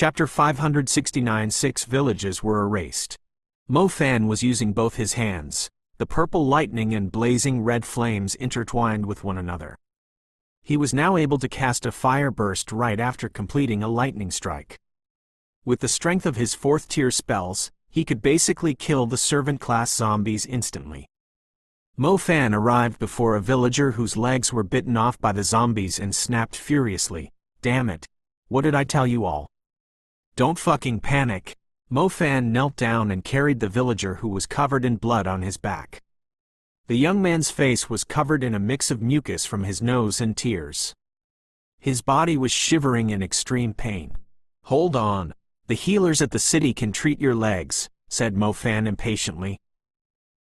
Chapter 569. 6 villages were erased. Mo Fan was using both his hands. The purple lightning and blazing red flames intertwined with one another. He was now able to cast a fire burst right after completing a lightning strike. With the strength of his 4th-tier spells, he could basically kill the servant-class zombies instantly. Mo Fan arrived before a villager whose legs were bitten off by the zombies and snapped furiously, "Damn it! What did I tell you all? Don't fucking panic." Mo Fan knelt down and carried the villager who was covered in blood on his back. The young man's face was covered in a mix of mucus from his nose and tears. His body was shivering in extreme pain. "Hold on. The healers at the city can treat your legs," said Mo Fan impatiently.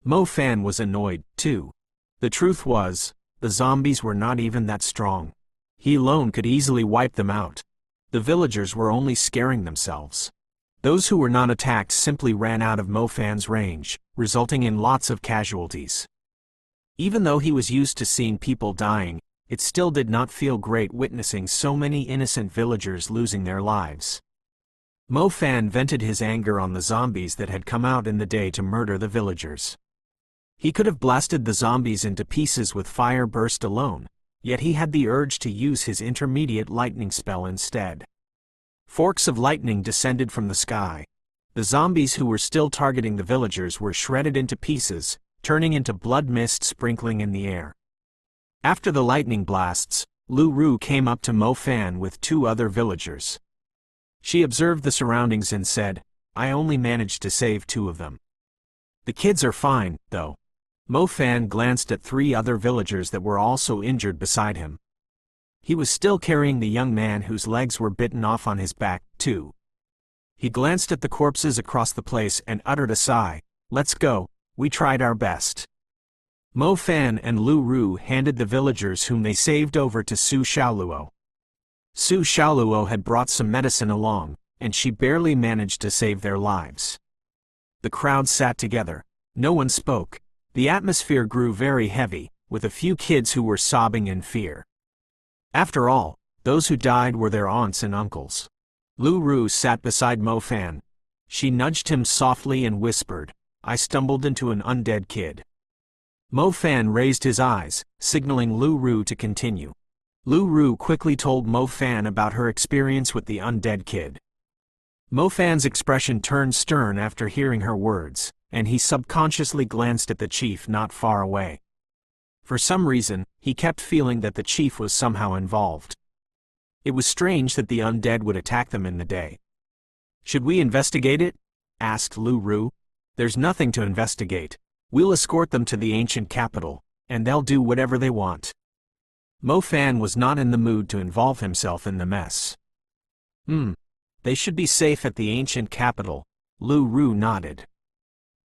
Mo Fan was annoyed, too. The truth was, the zombies were not even that strong. He alone could easily wipe them out. The villagers were only scaring themselves. Those who were not attacked simply ran out of Mo Fan's range, resulting in lots of casualties. Even though he was used to seeing people dying, it still did not feel great witnessing so many innocent villagers losing their lives. Mo Fan vented his anger on the zombies that had come out in the day to murder the villagers. He could have blasted the zombies into pieces with fire burst alone, yet he had the urge to use his intermediate lightning spell instead. Forks of lightning descended from the sky. The zombies who were still targeting the villagers were shredded into pieces, turning into blood mist sprinkling in the air. After the lightning blasts, Lu Ru came up to Mo Fan with 2 other villagers. She observed the surroundings and said, "I only managed to save 2 of them. The kids are fine, though." Mo Fan glanced at 3 other villagers that were also injured beside him. He was still carrying the young man whose legs were bitten off on his back, too. He glanced at the corpses across the place and uttered a sigh. "Let's go, we tried our best." Mo Fan and Lu Ru handed the villagers whom they saved over to Su Xiaoluo. Su Xiaoluo had brought some medicine along, and she barely managed to save their lives. The crowd sat together. No one spoke. The atmosphere grew very heavy, with a few kids who were sobbing in fear. After all, those who died were their aunts and uncles. Lu Ru sat beside Mo Fan. She nudged him softly and whispered, "I stumbled into an undead kid." Mo Fan raised his eyes, signaling Lu Ru to continue. Lu Ru quickly told Mo Fan about her experience with the undead kid. Mo Fan's expression turned stern after hearing her words, and he subconsciously glanced at the chief not far away. For some reason, he kept feeling that the chief was somehow involved. It was strange that the undead would attack them in the day. "Should we investigate it?" asked Lu Ru. "There's nothing to investigate. We'll escort them to the ancient capital, and they'll do whatever they want." Mo Fan was not in the mood to involve himself in the mess. They should be safe at the ancient capital," Lu Ru nodded.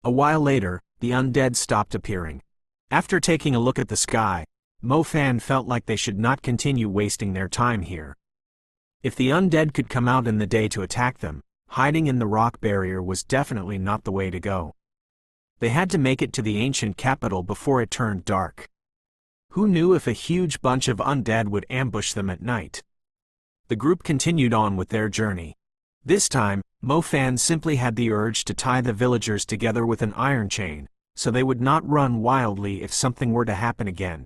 A while later, the undead stopped appearing. After taking a look at the sky, Mo Fan felt like they should not continue wasting their time here. If the undead could come out in the day to attack them, hiding in the rock barrier was definitely not the way to go. They had to make it to the ancient capital before it turned dark. Who knew if a huge bunch of undead would ambush them at night? The group continued on with their journey. This time, Mo Fan simply had the urge to tie the villagers together with an iron chain, so they would not run wildly if something were to happen again.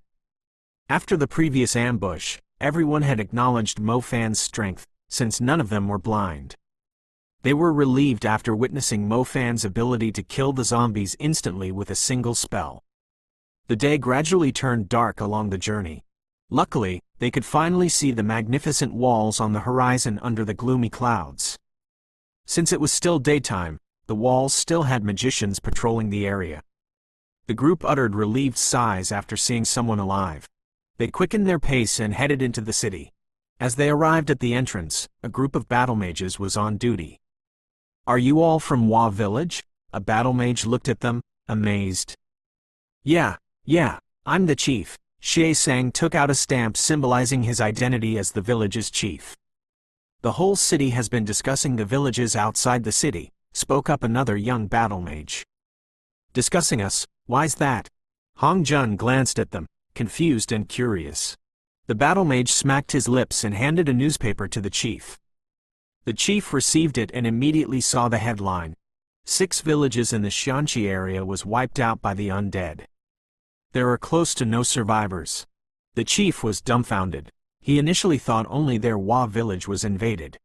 After the previous ambush, everyone had acknowledged Mo Fan's strength, since none of them were blind. They were relieved after witnessing Mo Fan's ability to kill the zombies instantly with a single spell. The day gradually turned dark along the journey. Luckily, they could finally see the magnificent walls on the horizon under the gloomy clouds. Since it was still daytime, the walls still had magicians patrolling the area. The group uttered relieved sighs after seeing someone alive. They quickened their pace and headed into the city. As they arrived at the entrance, a group of battle mages was on duty. "Are you all from Wa Village?" A battle mage looked at them, amazed. Yeah, I'm the chief." Xie Sang took out a stamp symbolizing his identity as the village's chief. "The whole city has been discussing the villages outside the city," spoke up another young battle mage. "Discussing us? Why's that?" Hong Jun glanced at them, confused and curious. The battle mage smacked his lips and handed a newspaper to the chief. The chief received it and immediately saw the headline. 6 villages in the Xianxi area was wiped out by the undead. There are close to no survivors. The chief was dumbfounded. He initially thought only their Hua village was invaded.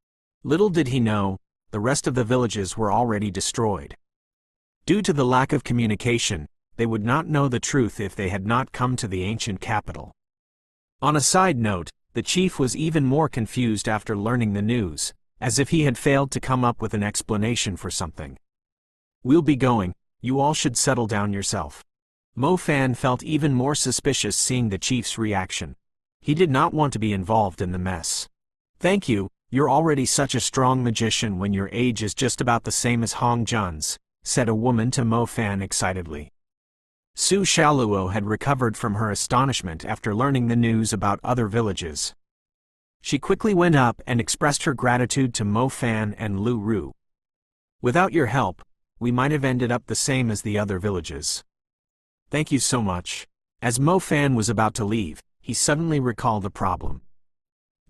Little did he know, the rest of the villages were already destroyed. Due to the lack of communication, they would not know the truth if they had not come to the ancient capital. On a side note, the chief was even more confused after learning the news, as if he had failed to come up with an explanation for something. "We'll be going, you all should settle down yourself." Mo Fan felt even more suspicious seeing the chief's reaction. He did not want to be involved in the mess. "Thank you, you're already such a strong magician when your age is just about the same as Hong Jun's," said a woman to Mo Fan excitedly. Su Xiaoluo had recovered from her astonishment after learning the news about other villages. She quickly went up and expressed her gratitude to Mo Fan and Lu Ru. "Without your help, we might have ended up the same as the other villages. Thank you so much." As Mo Fan was about to leave, he suddenly recalled a problem.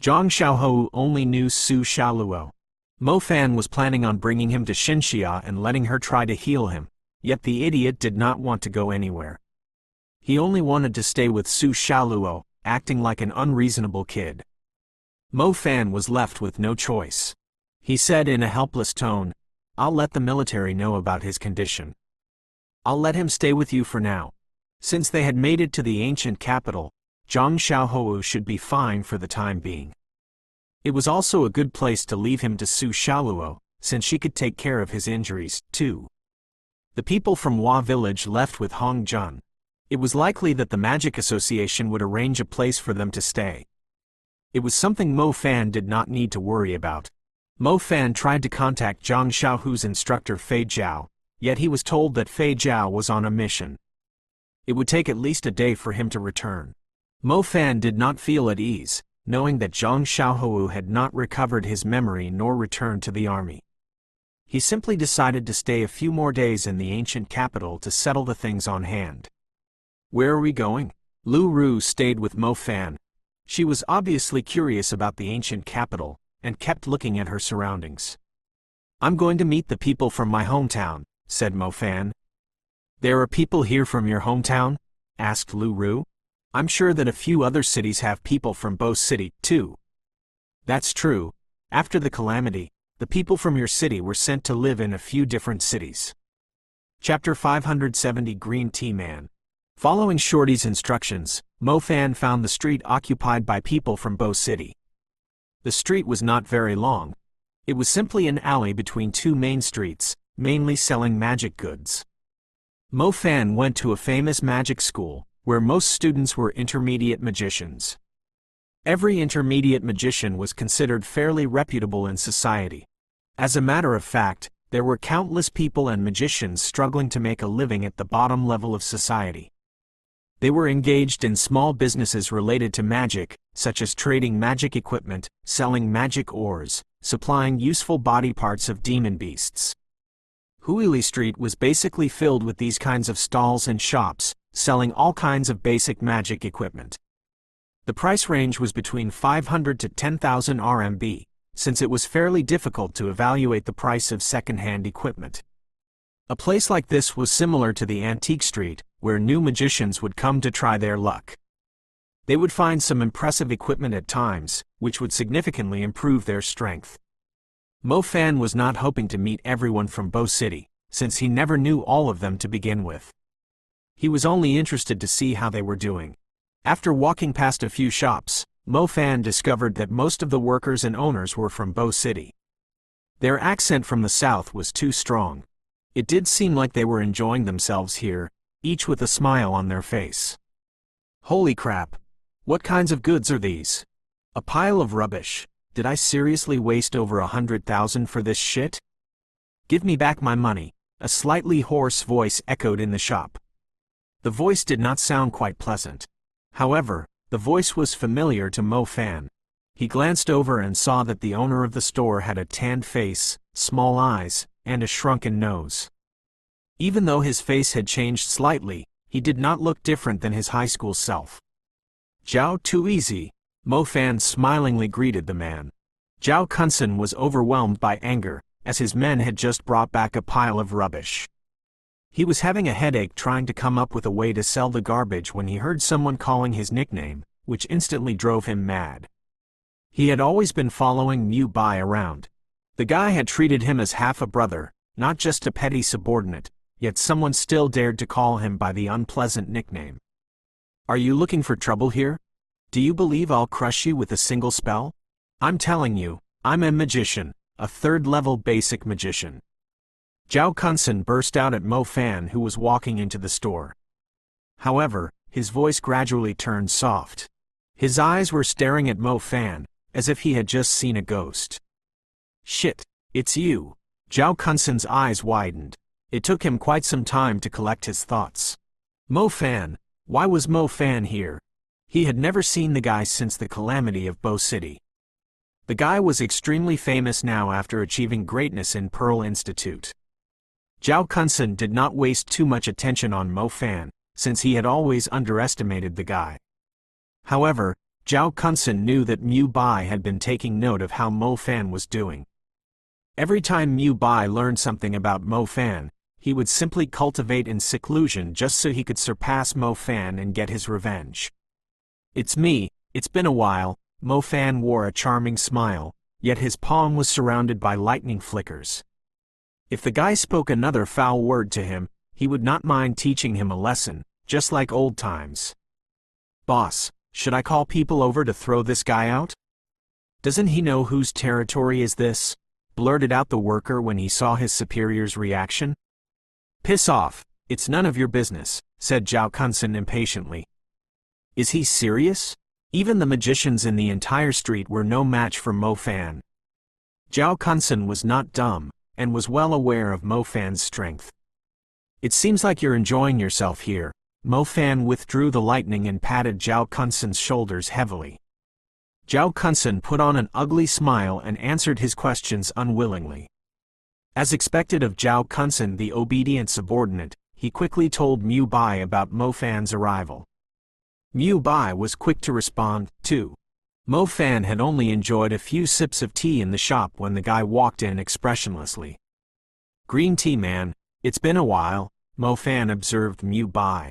Zhang Xiaohou only knew Su Xiaoluo. Mo Fan was planning on bringing him to Xinxia and letting her try to heal him, yet the idiot did not want to go anywhere. He only wanted to stay with Su Xiaoluo, acting like an unreasonable kid. Mo Fan was left with no choice. He said in a helpless tone, "I'll let the military know about his condition. I'll let him stay with you for now." Since they had made it to the ancient capital, Zhang Xiaohou should be fine for the time being. It was also a good place to leave him to Su Xiaoluo, since she could take care of his injuries, too. The people from Hua village left with Hong Jun. It was likely that the Magic Association would arrange a place for them to stay. It was something Mo Fan did not need to worry about. Mo Fan tried to contact Zhang Xiaohu's instructor Fei Jiao, yet he was told that Fei Jiao was on a mission. It would take at least a day for him to return. Mo Fan did not feel at ease, knowing that Zhang Xiaohu had not recovered his memory nor returned to the army. He simply decided to stay a few more days in the ancient capital to settle the things on hand. "Where are we going?" Lu Ru stayed with Mo Fan. She was obviously curious about the ancient capital, and kept looking at her surroundings. "I'm going to meet the people from my hometown," said Mo Fan. "There are people here from your hometown?" asked Lu Ru. "I'm sure that a few other cities have people from Bo City, too." "That's true. After the calamity, the people from your city were sent to live in a few different cities." Chapter 570 Green Tea Man. Following Shorty's instructions, Mo Fan found the street occupied by people from Bo City. The street was not very long. It was simply an alley between two main streets, mainly selling magic goods. Mo Fan went to a famous magic school, where most students were intermediate magicians. Every intermediate magician was considered fairly reputable in society. As a matter of fact, there were countless people and magicians struggling to make a living at the bottom level of society. They were engaged in small businesses related to magic, such as trading magic equipment, selling magic ores, supplying useful body parts of demon beasts. Huili Street was basically filled with these kinds of stalls and shops, selling all kinds of basic magic equipment. The price range was between 500 to 10,000 RMB, since it was fairly difficult to evaluate the price of second-hand equipment. A place like this was similar to the antique street, where new magicians would come to try their luck. They would find some impressive equipment at times, which would significantly improve their strength. Mo Fan was not hoping to meet everyone from Bo City, since he never knew all of them to begin with. He was only interested to see how they were doing. After walking past a few shops, Mo Fan discovered that most of the workers and owners were from Bo City. Their accent from the south was too strong. It did seem like they were enjoying themselves here, each with a smile on their face. "Holy crap! What kinds of goods are these? A pile of rubbish. Did I seriously waste over 100,000 for this shit? Give me back my money," a slightly hoarse voice echoed in the shop. The voice did not sound quite pleasant. However, the voice was familiar to Mo Fan. He glanced over and saw that the owner of the store had a tanned face, small eyes, and a shrunken nose. Even though his face had changed slightly, he did not look different than his high school self. "Zhao Too Easy," Mo Fan smilingly greeted the man. Zhao Kunsen was overwhelmed by anger, as his men had just brought back a pile of rubbish. He was having a headache trying to come up with a way to sell the garbage when he heard someone calling his nickname, which instantly drove him mad. He had always been following Mu Bai around. The guy had treated him as half a brother, not just a petty subordinate, yet someone still dared to call him by the unpleasant nickname. Are you looking for trouble here? Do you believe I'll crush you with a single spell? I'm telling you, I'm a magician, a third-level basic magician. Zhao Kunsen burst out at Mo Fan, who was walking into the store. However, his voice gradually turned soft. His eyes were staring at Mo Fan, as if he had just seen a ghost. Shit, it's you. Zhao Kunsen's eyes widened. It took him quite some time to collect his thoughts. Mo Fan, why was Mo Fan here? He had never seen the guy since the calamity of Bo City. The guy was extremely famous now after achieving greatness in Pearl Institute. Zhao Kunsen did not waste too much attention on Mo Fan, since he had always underestimated the guy. However, Zhao Kunsen knew that Mu Bai had been taking note of how Mo Fan was doing. Every time Mu Bai learned something about Mo Fan, he would simply cultivate in seclusion just so he could surpass Mo Fan and get his revenge. It's me, it's been a while. Mo Fan wore a charming smile, yet his palm was surrounded by lightning flickers. If the guy spoke another foul word to him, he would not mind teaching him a lesson, just like old times. Boss, should I call people over to throw this guy out? Doesn't he know whose territory is this? Blurted out the worker when he saw his superior's reaction. Piss off, it's none of your business, said Zhao Kunsen impatiently. Is he serious? Even the magicians in the entire street were no match for Mo Fan. Zhao Kunsen was not dumb, and was well aware of Mo Fan's strength. It seems like you're enjoying yourself here. Mo Fan withdrew the lightning and patted Zhao Kunsen's shoulders heavily. Zhao Kunsen put on an ugly smile and answered his questions unwillingly. As expected of Zhao Kunsen, the obedient subordinate, he quickly told Mu Bai about Mo Fan's arrival. Mu Bai was quick to respond, too. Mo Fan had only enjoyed a few sips of tea in the shop when the guy walked in expressionlessly. Green tea, man, it's been a while, Mo Fan observed Mu Bai.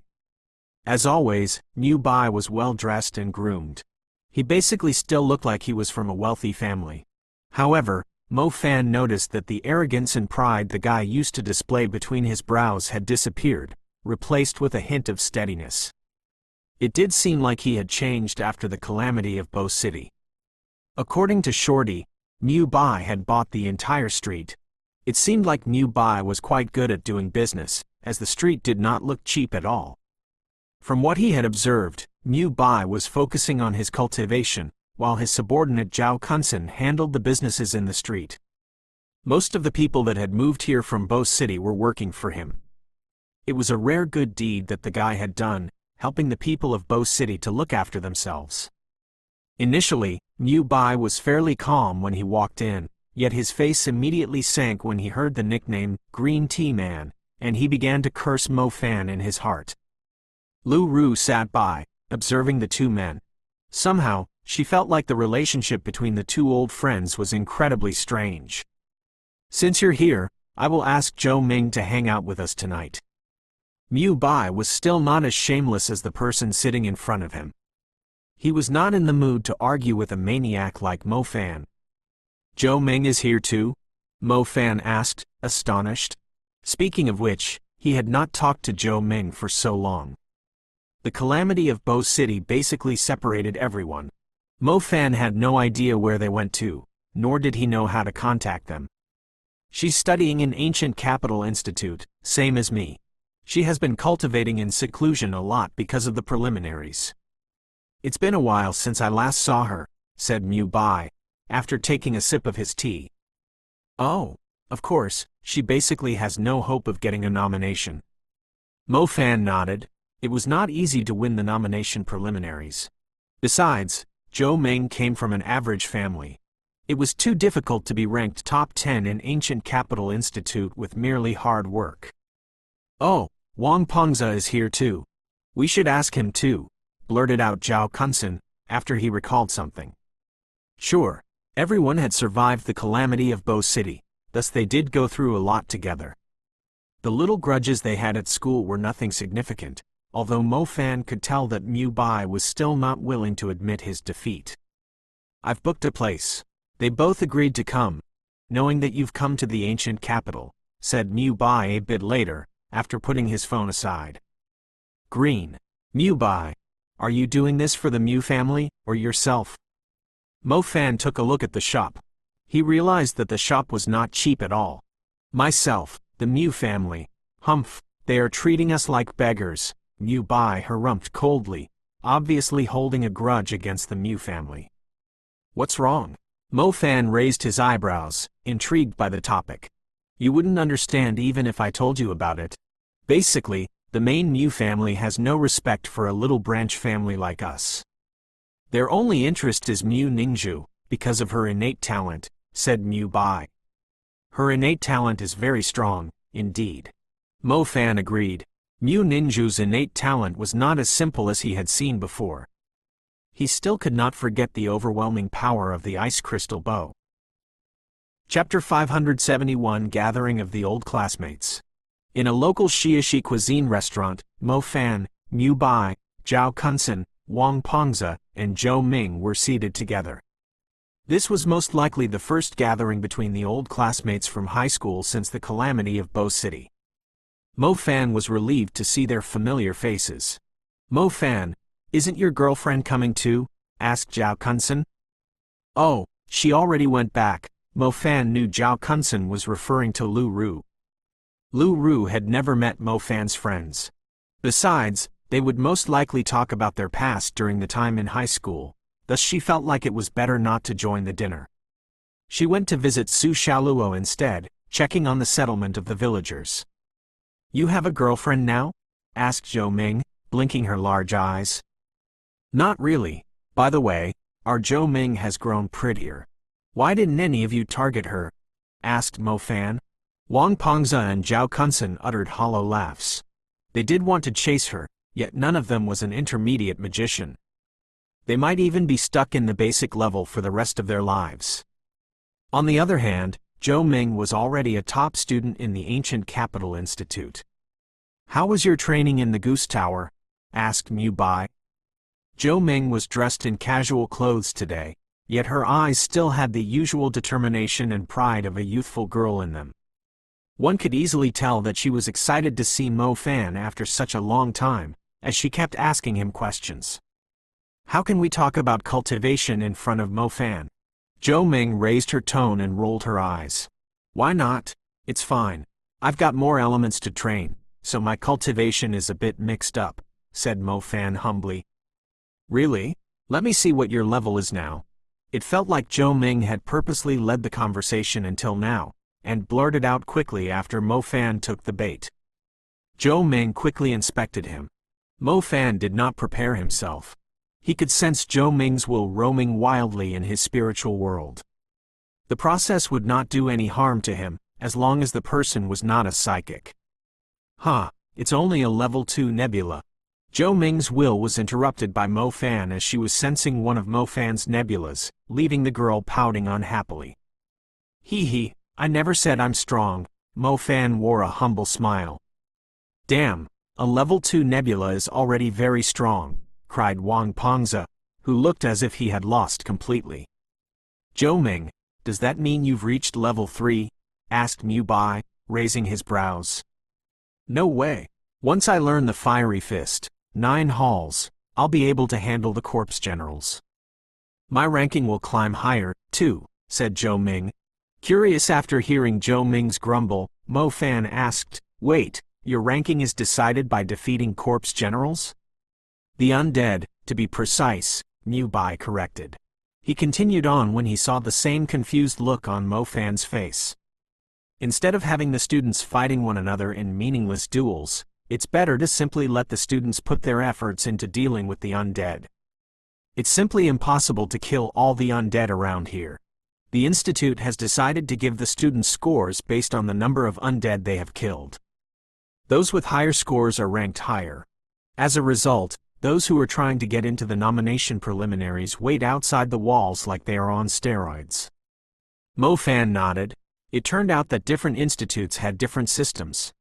As always, Mu Bai was well dressed and groomed. He basically still looked like he was from a wealthy family. However, Mo Fan noticed that the arrogance and pride the guy used to display between his brows had disappeared, replaced with a hint of steadiness. It did seem like he had changed after the calamity of Bo City. According to Shorty, Mu Bai had bought the entire street. It seemed like Mu Bai was quite good at doing business, as the street did not look cheap at all. From what he had observed, Mu Bai was focusing on his cultivation, while his subordinate Zhao Kunsen handled the businesses in the street. Most of the people that had moved here from Bo City were working for him. It was a rare good deed that the guy had done, helping the people of Bo City to look after themselves. Initially, Mu Bai was fairly calm when he walked in, yet his face immediately sank when he heard the nickname, Green Tea Man, and he began to curse Mo Fan in his heart. Lu Ru sat by, observing the two men. Somehow, she felt like the relationship between the two old friends was incredibly strange. Since you're here, I will ask Zhou Ming to hang out with us tonight. Mu Bai was still not as shameless as the person sitting in front of him. He was not in the mood to argue with a maniac like Mo Fan. Zhou Ming is here too? Mo Fan asked, astonished. Speaking of which, he had not talked to Zhou Ming for so long. The calamity of Bo City basically separated everyone. Mo Fan had no idea where they went to, nor did he know how to contact them. She's studying in Ancient Capital Institute, same as me. She has been cultivating in seclusion a lot because of the preliminaries. It's been a while since I last saw her, said Mu Bai, after taking a sip of his tea. Oh, of course, she basically has no hope of getting a nomination. Mo Fan nodded. It was not easy to win the nomination preliminaries. Besides, Zhou Ming came from an average family. It was too difficult to be ranked top 10 in Ancient Capital Institute with merely hard work. Oh, Wang Pengza is here too. We should ask him too, blurted out Zhao Kunsen, after he recalled something. Sure, Everyone had survived the calamity of Bow City, thus they did go through a lot together. The little grudges they had at school were nothing significant, although Mo Fan could tell that Mu Bai was still not willing to admit his defeat. "I've booked a place." They both agreed to come, knowing that you've come to the ancient capital, said Mu Bai a bit later, after putting his phone aside. Green. Mu Bai, are you doing this for the Mu family, or yourself? Mo Fan took a look at the shop. He realized that the shop was not cheap at all. Myself, the Mu family. Humph, they are treating us like beggars, Mu Bai harumphed coldly, obviously holding a grudge against the Mu family. What's wrong? Mo Fan raised his eyebrows, intrigued by the topic. You wouldn't understand even if I told you about it. Basically, the main Mu family has no respect for a little branch family like us. Their only interest is Mu Ningzhu, because of her innate talent, said Mu Bai. Her innate talent is very strong, indeed. Mo Fan agreed. Mu Ningzhu's innate talent was not as simple as he had seen before. He still could not forget the overwhelming power of the ice crystal bow. Chapter 571 Gathering of the Old Classmates. In a local Shiashi cuisine restaurant, Mo Fan, Mu Bai, Zhao Kunsen, Wang Pengze, and Zhou Ming were seated together. This was most likely the first gathering between the old classmates from high school since the calamity of Bow City. Mo Fan was relieved to see their familiar faces. Mo Fan, isn't your girlfriend coming too? Asked Zhao Kunsen. Oh, she already went back. Mo Fan knew Zhao Kunsen was referring to Lu Ru. Lu Ru had never met Mo Fan's friends. Besides, they would most likely talk about their past during the time in high school, thus she felt like it was better not to join the dinner. She went to visit Su Xiaoluo instead, checking on the settlement of the villagers. You have a girlfriend now? Asked Zhou Ming, blinking her large eyes. Not really. By the way, our Zhou Ming has grown prettier. Why didn't any of you target her? Asked Mo Fan. Wang Pengze and Zhao Kunsen uttered hollow laughs. They did want to chase her, yet none of them was an intermediate magician. They might even be stuck in the basic level for the rest of their lives. On the other hand, Zhou Ming was already a top student in the Ancient Capital Institute. How was your training in the Goose Tower? Asked Mu Bai. Zhou Ming was dressed in casual clothes today, yet her eyes still had the usual determination and pride of a youthful girl in them. One could easily tell that she was excited to see Mo Fan after such a long time, as she kept asking him questions. How can we talk about cultivation in front of Mo Fan? Zhou Ming raised her tone and rolled her eyes. Why not? It's fine. I've got more elements to train, so my cultivation is a bit mixed up, said Mo Fan humbly. Really? Let me see what your level is now. It felt like Zhou Ming had purposely led the conversation until now, and blurted out quickly after Mo Fan took the bait. Zhou Ming quickly inspected him. Mo Fan did not prepare himself. He could sense Zhou Ming's will roaming wildly in his spiritual world. The process would not do any harm to him, as long as the person was not a psychic. It's only a level 2 nebula. Zhou Ming's will was interrupted by Mo Fan as she was sensing one of Mo Fan's nebulas, leaving the girl pouting unhappily. Hee, I never said I'm strong. Mo Fan wore a humble smile. Damn, a level 2 nebula is already very strong, cried Wang Pengze, who looked as if he had lost completely. Zhou Ming, does that mean you've reached level 3? Asked Mu Bai, raising his brows. No way. Once I learn the fiery fist, 9 halls, I'll be able to handle the corpse generals. My ranking will climb higher, too, said Zhou Ming. Curious after hearing Zhou Ming's grumble, Mo Fan asked, wait, your ranking is decided by defeating corpse generals? The undead, to be precise, Mu Bai corrected. He continued on when he saw the same confused look on Mo Fan's face. Instead of having the students fighting one another in meaningless duels, it's better to simply let the students put their efforts into dealing with the undead. It's simply impossible to kill all the undead around here. The Institute has decided to give the students scores based on the number of undead they have killed. Those with higher scores are ranked higher. As a result, Those who are trying to get into the nomination preliminaries wait outside the walls like they are on steroids. Mo Fan nodded. It turned out that different institutes had different systems.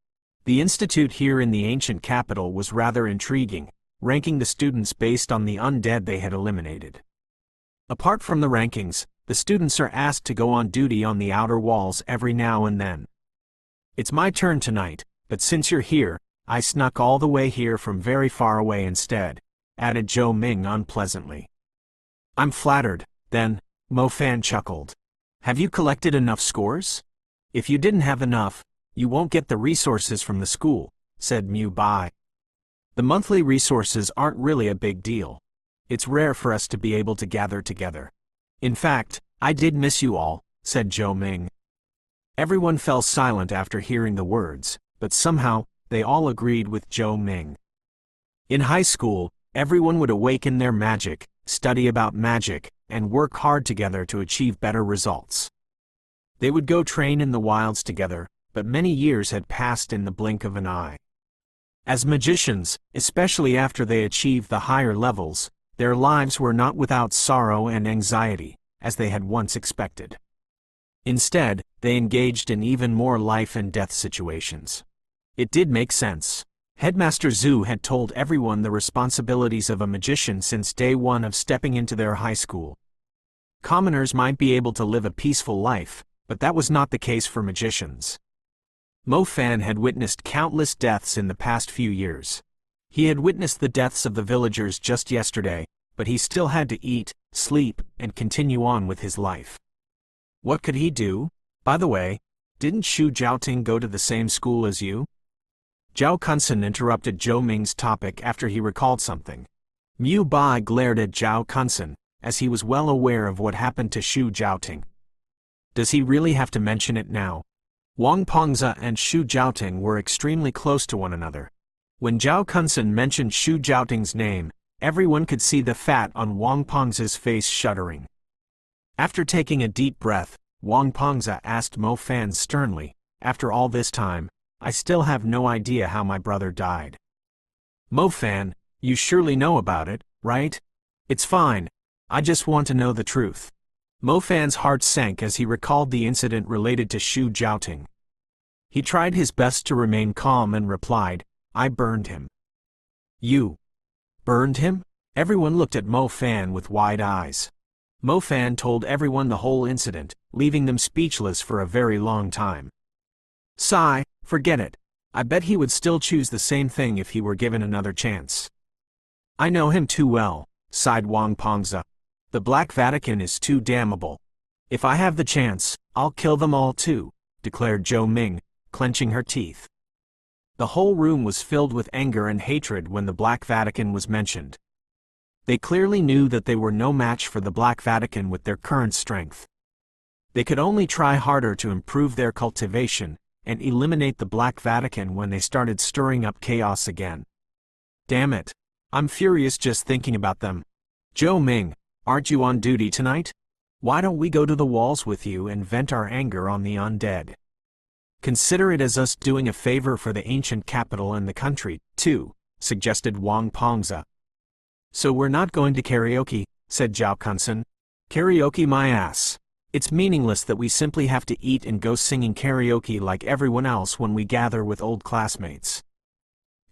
The institute here in the ancient capital was rather intriguing, ranking the students based on the undead they had eliminated. Apart from the rankings, the students are asked to go on duty on the outer walls every now and then. It's my turn tonight, but since you're here, I snuck all the way here from very far away instead, added Zhou Ming unpleasantly. I'm flattered, then, Mo Fan chuckled. Have you collected enough scores? If you didn't have enough, you won't get the resources from the school, said Mu Bai. The monthly resources aren't really a big deal. It's rare for us to be able to gather together. In fact, I did miss you all, said Zhou Ming. Everyone fell silent after hearing the words, but somehow, they all agreed with Zhou Ming. In high school, everyone would awaken their magic, study about magic, and work hard together to achieve better results. They would go train in the wilds together, but many years had passed in the blink of an eye. As magicians, especially after they achieved the higher levels, their lives were not without sorrow and anxiety, as they had once expected. Instead, they engaged in even more life and death situations. It did make sense. Headmaster Zhu had told everyone the responsibilities of a magician since day one of stepping into their high school. Commoners might be able to live a peaceful life, but that was not the case for magicians. Mo Fan had witnessed countless deaths in the past few years. He had witnessed the deaths of the villagers just yesterday, but he still had to eat, sleep, and continue on with his life. What could he do? By the way, didn't Shu Jiaoting go to the same school as you? Zhao Kunsen interrupted Zhou Ming's topic after he recalled something. Mu Bai glared at Zhao Kunsen, as he was well aware of what happened to Shu Jiaoting. Does he really have to mention it now? Wang Pengze and Shu Jiaoting were extremely close to one another. When Zhao Kunsen mentioned Shu Jiaoting's name, everyone could see the fat on Wang Pengze's face shuddering. After taking a deep breath, Wang Pengze asked Mo Fan sternly, after all this time, I still have no idea how my brother died. Mo Fan, you surely know about it, right? It's fine. I just want to know the truth. Mo Fan's heart sank as he recalled the incident related to Shu Jiaoting. He tried his best to remain calm and replied, I burned him. You burned him? Everyone looked at Mo Fan with wide eyes. Mo Fan told everyone the whole incident, leaving them speechless for a very long time. Sigh, forget it. I bet he would still choose the same thing if he were given another chance. I know him too well, sighed Wang Pengze. The Black Vatican is too damnable. If I have the chance, I'll kill them all too, declared Zhou Ming, clenching her teeth. The whole room was filled with anger and hatred when the Black Vatican was mentioned. They clearly knew that they were no match for the Black Vatican with their current strength. They could only try harder to improve their cultivation and eliminate the Black Vatican when they started stirring up chaos again. Damn it. I'm furious just thinking about them. Zhou Ming, aren't you on duty tonight? Why don't we go to the walls with you and vent our anger on the undead? Consider it as us doing a favor for the ancient capital and the country, too, suggested Wang Pengze. So we're not going to karaoke, said Zhao Kunsen. Karaoke my ass. It's meaningless that we simply have to eat and go singing karaoke like everyone else when we gather with old classmates.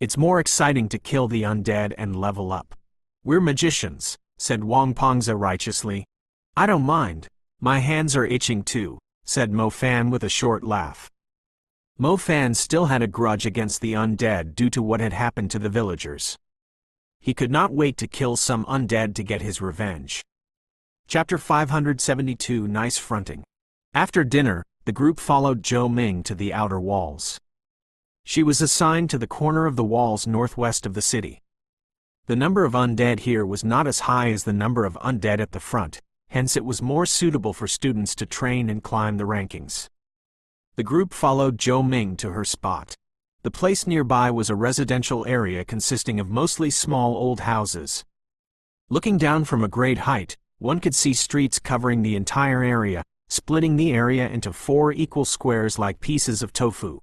It's more exciting to kill the undead and level up. We're magicians, said Wang Pengze righteously. I don't mind. My hands are itching too, said Mo Fan with a short laugh. Mo Fan still had a grudge against the undead due to what had happened to the villagers. He could not wait to kill some undead to get his revenge. Chapter 572 Nice Fronting. After dinner, the group followed Zhou Ming to the outer walls. She was assigned to the corner of the walls northwest of the city. The number of undead here was not as high as the number of undead at the front, hence it was more suitable for students to train and climb the rankings. The group followed Zhou Ming to her spot. The place nearby was a residential area consisting of mostly small old houses. Looking down from a great height, one could see streets covering the entire area, splitting the area into 4 equal squares like pieces of tofu.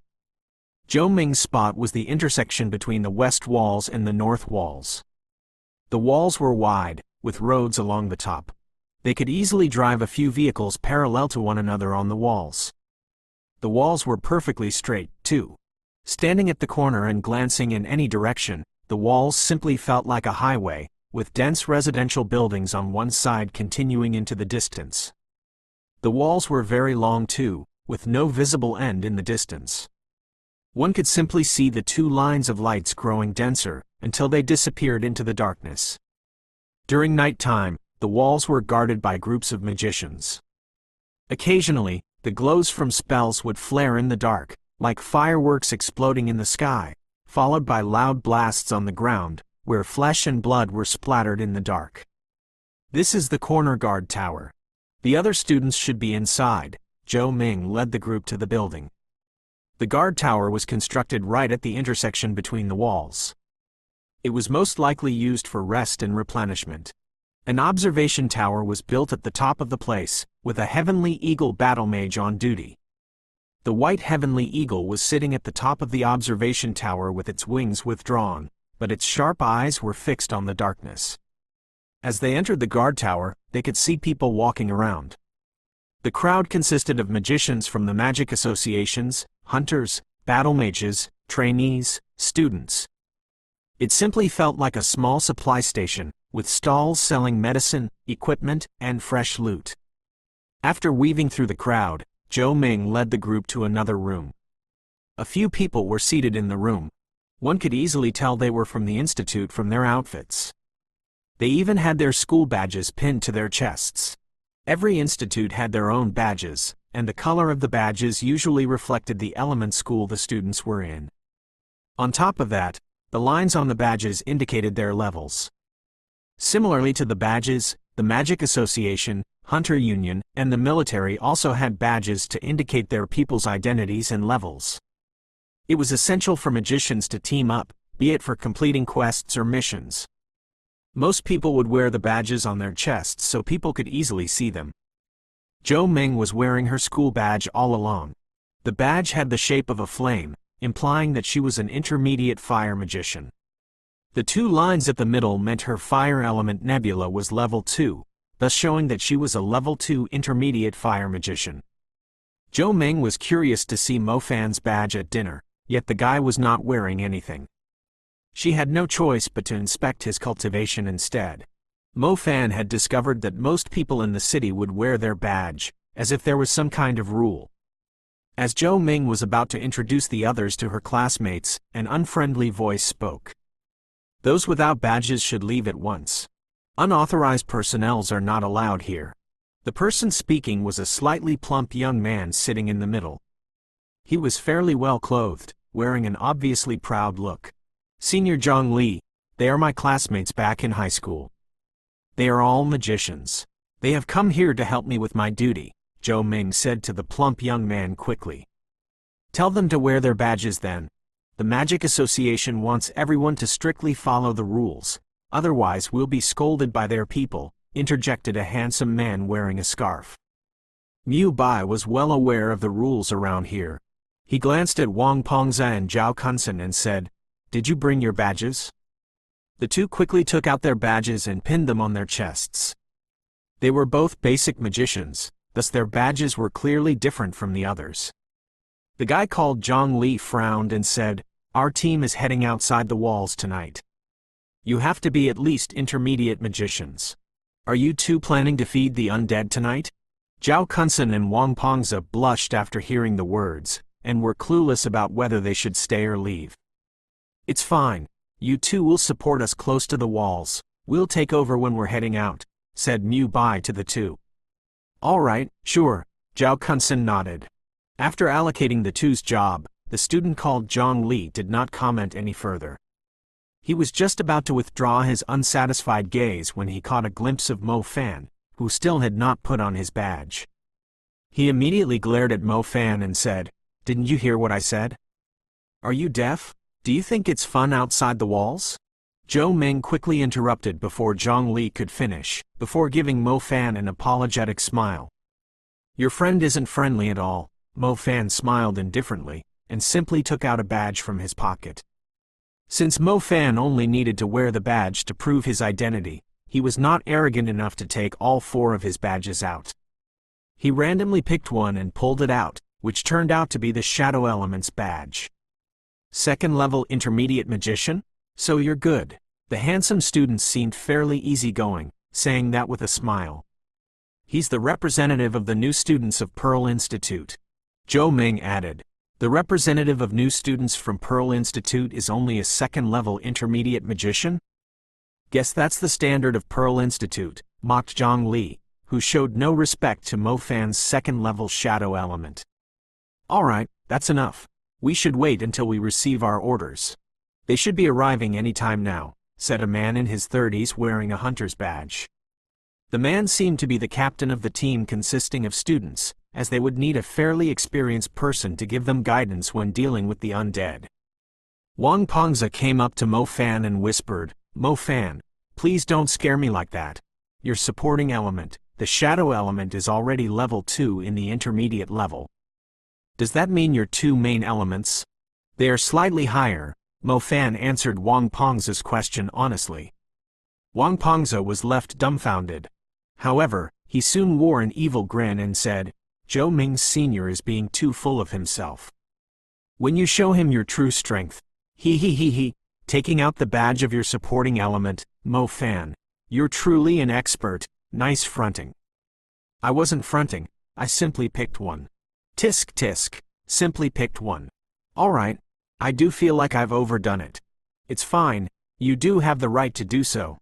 Zhou Ming's spot was the intersection between the west walls and the north walls. The walls were wide, with roads along the top. They could easily drive a few vehicles parallel to one another on the walls. The walls were perfectly straight, too. Standing at the corner and glancing in any direction, the walls simply felt like a highway, with dense residential buildings on one side continuing into the distance. The walls were very long too, with no visible end in the distance. One could simply see the two lines of lights growing denser, until they disappeared into the darkness. During night time, the walls were guarded by groups of magicians. Occasionally, the glows from spells would flare in the dark, like fireworks exploding in the sky, followed by loud blasts on the ground, where flesh and blood were splattered in the dark. This is the corner guard tower. The other students should be inside. Zhou Ming led the group to the building. The guard tower was constructed right at the intersection between the walls. It was most likely used for rest and replenishment. An observation tower was built at the top of the place, with a heavenly eagle battle mage on duty. The white heavenly eagle was sitting at the top of the observation tower with its wings withdrawn, but its sharp eyes were fixed on the darkness. As they entered the guard tower, they could see people walking around. The crowd consisted of magicians from the magic associations, hunters, battle mages, trainees, students. It simply felt like a small supply station, with stalls selling medicine, equipment, and fresh loot. After weaving through the crowd, Zhou Ming led the group to another room. A few people were seated in the room. One could easily tell they were from the institute from their outfits. They even had their school badges pinned to their chests. Every institute had their own badges, and the color of the badges usually reflected the element school the students were in. On top of that, the lines on the badges indicated their levels. Similarly to the badges, the Magic Association, Hunter Union, and the military also had badges to indicate their people's identities and levels. It was essential for magicians to team up, be it for completing quests or missions. Most people would wear the badges on their chests so people could easily see them. Zhou Ming was wearing her school badge all along. The badge had the shape of a flame, implying that she was an intermediate fire magician. The two lines at the middle meant her fire element nebula was level 2, thus showing that she was a level 2 intermediate fire magician. Zhou Ming was curious to see Mo Fan's badge at dinner, yet the guy was not wearing anything. She had no choice but to inspect his cultivation instead. Mo Fan had discovered that most people in the city would wear their badge, as if there was some kind of rule. As Zhou Ming was about to introduce the others to her classmates, an unfriendly voice spoke. Those without badges should leave at once. Unauthorized personnel are not allowed here. The person speaking was a slightly plump young man sitting in the middle. He was fairly well clothed, wearing an obviously proud look. Senior Zhang Li, they are my classmates back in high school. They are all magicians. They have come here to help me with my duty, Zhou Ming said to the plump young man quickly. Tell them to wear their badges then. The Magic Association wants everyone to strictly follow the rules, otherwise we'll be scolded by their people, interjected a handsome man wearing a scarf. Mu Bai was well aware of the rules around here. He glanced at Wang Pengze and Zhao Kunsen and said, "Did you bring your badges?" The two quickly took out their badges and pinned them on their chests. They were both basic magicians, thus their badges were clearly different from the others. The guy called Zhang Li frowned and said, "Our team is heading outside the walls tonight. You have to be at least intermediate magicians. Are you two planning to feed the undead tonight?" Zhao Kunsen and Wang Pengze blushed after hearing the words, and were clueless about whether they should stay or leave. "It's fine. You two will support us close to the walls. We'll take over when we're heading out," said Mu Bai to the two. "All right, sure," Zhao Kunsen nodded. After allocating the two's job, the student called Zhang Li did not comment any further. He was just about to withdraw his unsatisfied gaze when he caught a glimpse of Mo Fan, who still had not put on his badge. He immediately glared at Mo Fan and said, "Didn't you hear what I said? Are you deaf? Do you think it's fun outside the walls?" Zhou Ming quickly interrupted before Zhang Li could finish, before giving Mo Fan an apologetic smile. "Your friend isn't friendly at all." Mo Fan smiled indifferently, and simply took out a badge from his pocket. Since Mo Fan only needed to wear the badge to prove his identity, he was not arrogant enough to take all 4 of his badges out. He randomly picked one and pulled it out, which turned out to be the Shadow Element's badge. Second level intermediate magician? So you're good. The handsome student seemed fairly easygoing, saying that with a smile. He's the representative of the new students of Pearl Institute. Zhou Ming added. The representative of new students from Pearl Institute is only a second-level intermediate magician? Guess that's the standard of Pearl Institute, mocked Zhang Li, who showed no respect to Mo Fan's second-level shadow element. Alright, that's enough. We should wait until we receive our orders. They should be arriving any time now, said a man in his 30s wearing a hunter's badge. The man seemed to be the captain of the team consisting of students, as they would need a fairly experienced person to give them guidance when dealing with the undead. Wang Pengze came up to Mo Fan and whispered, Mo Fan, please don't scare me like that. Your supporting element, the shadow element, is already level 2 in the intermediate level. Does that mean your 2 main elements? They are slightly higher, Mo Fan answered Wang Pengze's question honestly. Wang Pengze was left dumbfounded. However, he soon wore an evil grin and said, Zhou Ming's senior is being too full of himself. When you show him your true strength, taking out the badge of your supporting element, Mo Fan, you're truly an expert, nice fronting. I wasn't fronting, I simply picked one. Tisk tisk, simply picked one. Alright, I do feel like I've overdone it. It's fine, you do have the right to do so,